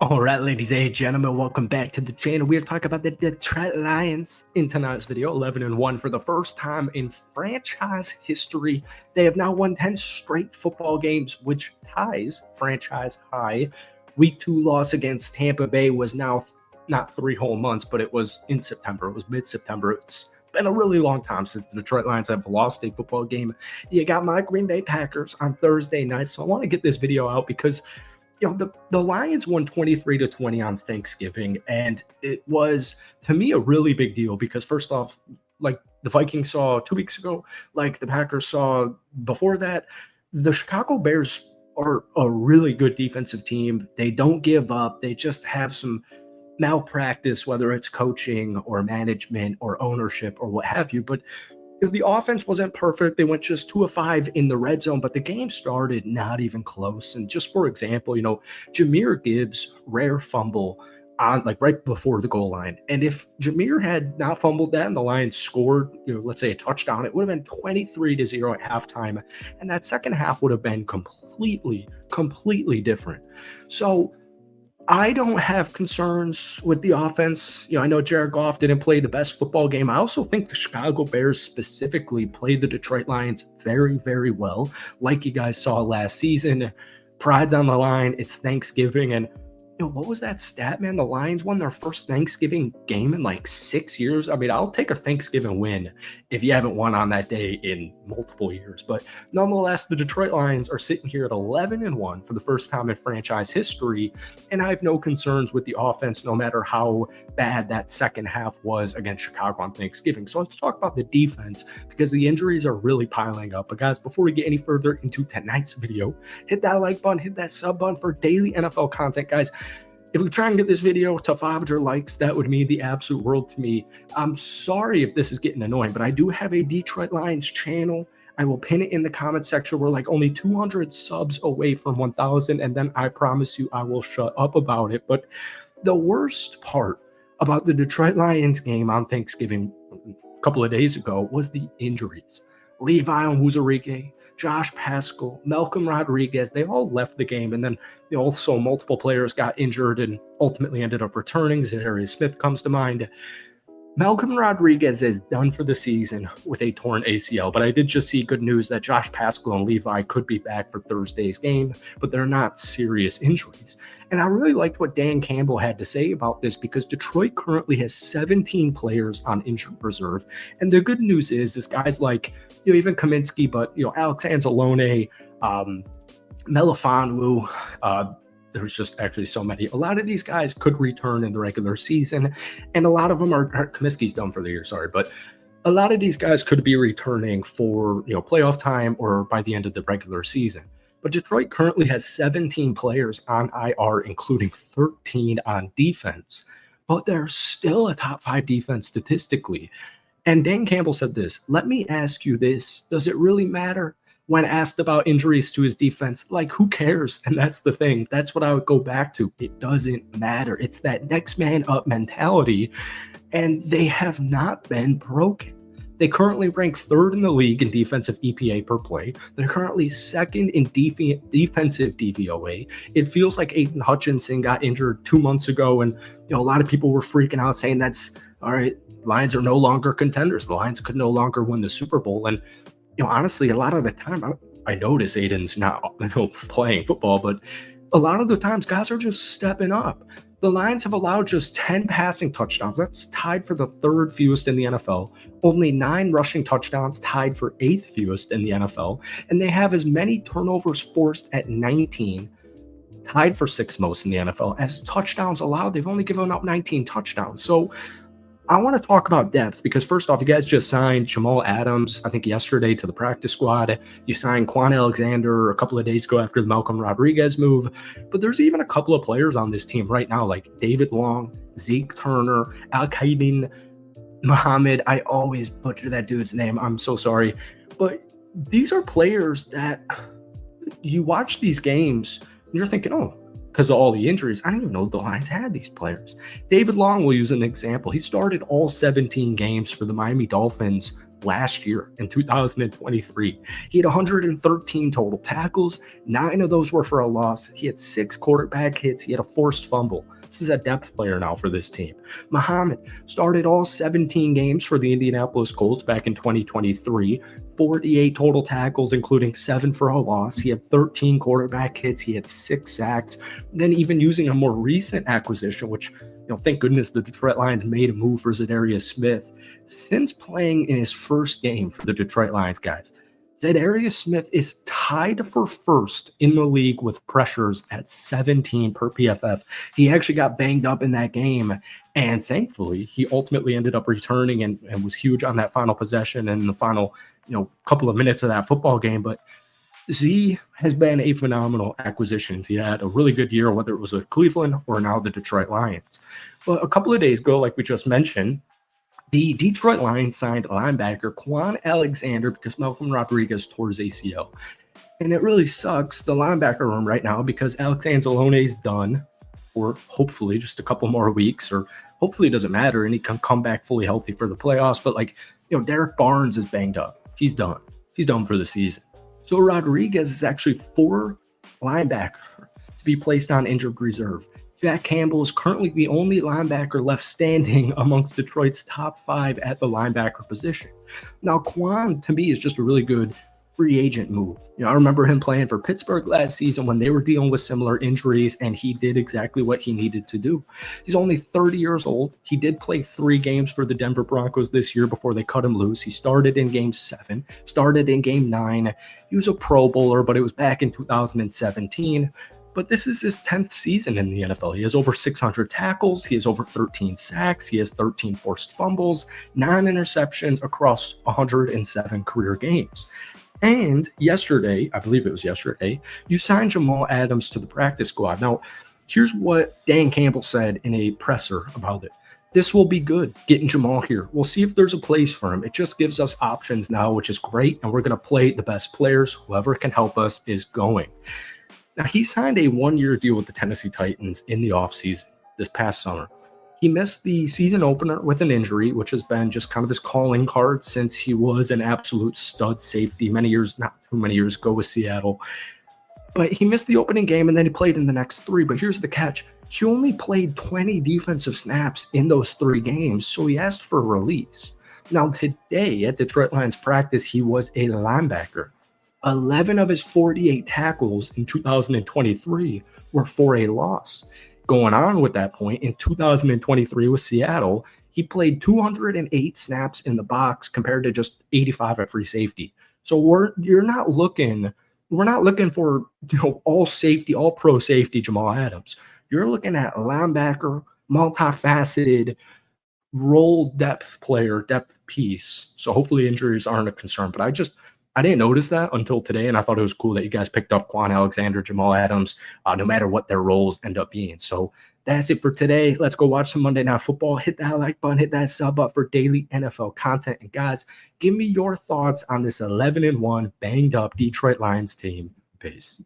All right, ladies and gentlemen, welcome back to the channel. We are talking about the Detroit Lions in tonight's video. 11-1 for the first time in franchise history. They have now won 10 straight football games, which ties franchise high. Week 2 loss against Tampa Bay was now not 3 whole months, but it was in September. It was mid-September. It's been a really long time since the Detroit Lions have lost a football game. You got my Green Bay Packers on Thursday night, so I want to get this video out because the Lions won 23-20 on Thanksgiving, and it was, to me, a really big deal because, first off, like the Vikings saw 2 weeks ago, like the Packers saw before that, the Chicago Bears are a really good defensive team. They don't give up. They just have some malpractice, whether it's coaching or management or ownership or what have you. But the offense wasn't perfect. They went just 2 of 5 in the red zone, but the game started not even close. And just for example, Jahmyr Gibbs' rare fumble on right before the goal line. And if Jahmyr had not fumbled that and the Lions scored, let's say a touchdown, it would have been 23-0 at halftime. And that second half would have been completely different. So I don't have concerns with the offense. I know Jared Goff didn't play the best football game. I also think the Chicago Bears specifically played the Detroit Lions very, very well. Like you guys saw last season, pride's on the line. It's Thanksgiving. And what was that stat, man? The Lions won their first Thanksgiving game in like 6 years. I mean, I'll take a Thanksgiving win if you haven't won on that day in multiple years. But nonetheless, the Detroit Lions are sitting here at 11-1 for the first time in franchise history. And I have no concerns with the offense, no matter how bad that second half was against Chicago on Thanksgiving. So let's talk about the defense because the injuries are really piling up. But guys, before we get any further into tonight's video, hit that like button, hit that sub button for daily NFL content, guys. If we try and get this video to 500 likes, that would mean the absolute world to me. I'm sorry if this is getting annoying, but I do have a Detroit Lions channel. I will pin it in the comment section. We're like only 200 subs away from 1,000, and then I promise you I will shut up about it. But the worst part about the Detroit Lions game on Thanksgiving a couple of days ago was the injuries. Levi Onwuzurike, Josh Paschal, Malcolm Rodriguez, they all left the game. And then also multiple players got injured and ultimately ended up returning. Za'Darius Smith comes to mind. Malcolm Rodriguez is done for the season with a torn ACL, but I did just see good news that Josh Paschal and Levi could be back for Thursday's game, but they're not serious injuries. And I really liked what Dan Campbell had to say about this because Detroit currently has 17 players on injured reserve. And the good news is guys like, even Kaminsky, but, Alex Anzalone, Melifonwu, there's just actually so many. A lot of these guys could return in the regular season, and a lot of them are Kaminsky's done for the year, sorry, but a lot of these guys could be returning for playoff time or by the end of the regular season. But Detroit currently has 17 players on IR, including 13 on defense, but they're still a top 5 defense statistically. And Dan Campbell said this: "Let me ask you this, does it really matter?" When asked about injuries to his defense, who cares? And that's the thing. That's what I would go back to. It doesn't matter. It's that next man up mentality, and they have not been broken. They currently rank 3rd in the league in defensive EPA per play. They're currently 2nd in defensive DVOA. It feels like Aiden Hutchinson got injured 2 months ago, and a lot of people were freaking out saying that's all right. Lions are no longer contenders. The Lions could no longer win the Super Bowl. And honestly, a lot of the time, I notice Aiden's not playing football, but a lot of the times guys are just stepping up. The Lions have allowed just 10 passing touchdowns. That's tied for the 3rd fewest in the NFL. Only 9 rushing touchdowns, tied for 8th fewest in the NFL. And they have as many turnovers forced at 19, tied for 6th most in the NFL, as touchdowns allowed. They've only given up 19 touchdowns. So I want to talk about depth because, first off, you guys just signed Jamal Adams, I think yesterday, to the practice squad. You signed Quan Alexander a couple of days ago after the Malcolm Rodriguez move. But there's even a couple of players on this team right now, like David Long, Zeke Turner, Al-Qaedin Muhammad. I always butcher that dude's name. I'm so sorry. But these are players that you watch these games and you're thinking, oh, because of all the injuries. I didn't even know the Lions had these players. David Long will use an example. He started all 17 games for the Miami Dolphins last year in 2023. He had 113 total tackles. 9 of those were for a loss. He had 6 quarterback hits. He had a forced fumble. This is a depth player now for this team. Muhammad started all 17 games for the Indianapolis Colts back in 2023. 48 total tackles, including 7 for a loss. He had 13 quarterback hits. He had 6 sacks. Then even using a more recent acquisition, which, thank goodness the Detroit Lions made a move for Za'Darius Smith. Since playing in his first game for the Detroit Lions, guys, Za'Darius Smith is tied for first in the league with pressures at 17 per PFF. He actually got banged up in that game, and thankfully, he ultimately ended up returning and was huge on that final possession and the final, couple of minutes of that football game. But Z has been a phenomenal acquisition. He had a really good year, whether it was with Cleveland or now the Detroit Lions. But a couple of days ago, like we just mentioned, the Detroit Lions signed linebacker Kwon Alexander because Malcolm Rodriguez tore his ACL. And it really sucks, the linebacker room right now, because Alex Anzalone is done for hopefully just a couple more weeks, or hopefully it doesn't matter and he can come back fully healthy for the playoffs. But Derek Barnes is banged up. He's done. He's done for the season. So Rodriguez is actually 4 linebacker to be placed on injured reserve. Jack Campbell is currently the only linebacker left standing amongst Detroit's top 5 at the linebacker position. Now, Kwon, to me, is just a really good free agent move. I remember him playing for Pittsburgh last season when they were dealing with similar injuries, and he did exactly what he needed to do. He's only 30 years old. He did play 3 games for the Denver Broncos this year before they cut him loose. He started in Game 7, started in Game 9. He was a Pro Bowler, but it was back in 2017. But this is his 10th season in the NFL. He has over 600 tackles. He has over 13 sacks. He has 13 forced fumbles, 9 interceptions across 107 career games. And yesterday, I believe it was yesterday, you signed Jamal Adams to the practice squad. Now, here's what Dan Campbell said in a presser about it. This will be good, getting Jamal here. We'll see if there's a place for him. It just gives us options now, which is great. And we're going to play the best players. Whoever can help us is going. Now, he signed a 1-year deal with the Tennessee Titans in the offseason this past summer. He missed the season opener with an injury, which has been just kind of his calling card since he was an absolute stud safety not too many years ago with Seattle. But he missed the opening game, and then he played in the next 3. But here's the catch. He only played 20 defensive snaps in those 3 games, so he asked for a release. Now, today at Detroit Lions practice, he was a linebacker. 11 of his 48 tackles in 2023 were for a loss. Going on with that point, in 2023 with Seattle, he played 208 snaps in the box compared to just 85 at free safety. So we're not looking for all safety, all pro safety Jamal Adams. You're looking at a linebacker, multifaceted, role depth player, depth piece. So hopefully injuries aren't a concern. But I didn't notice that until today, and I thought it was cool that you guys picked up Kwon Alexander, Jamal Adams, no matter what their roles end up being. So that's it for today. Let's go watch some Monday Night Football. Hit that like button, hit that sub up for daily NFL content. And guys, give me your thoughts on this 11-1 banged up Detroit Lions team. Peace.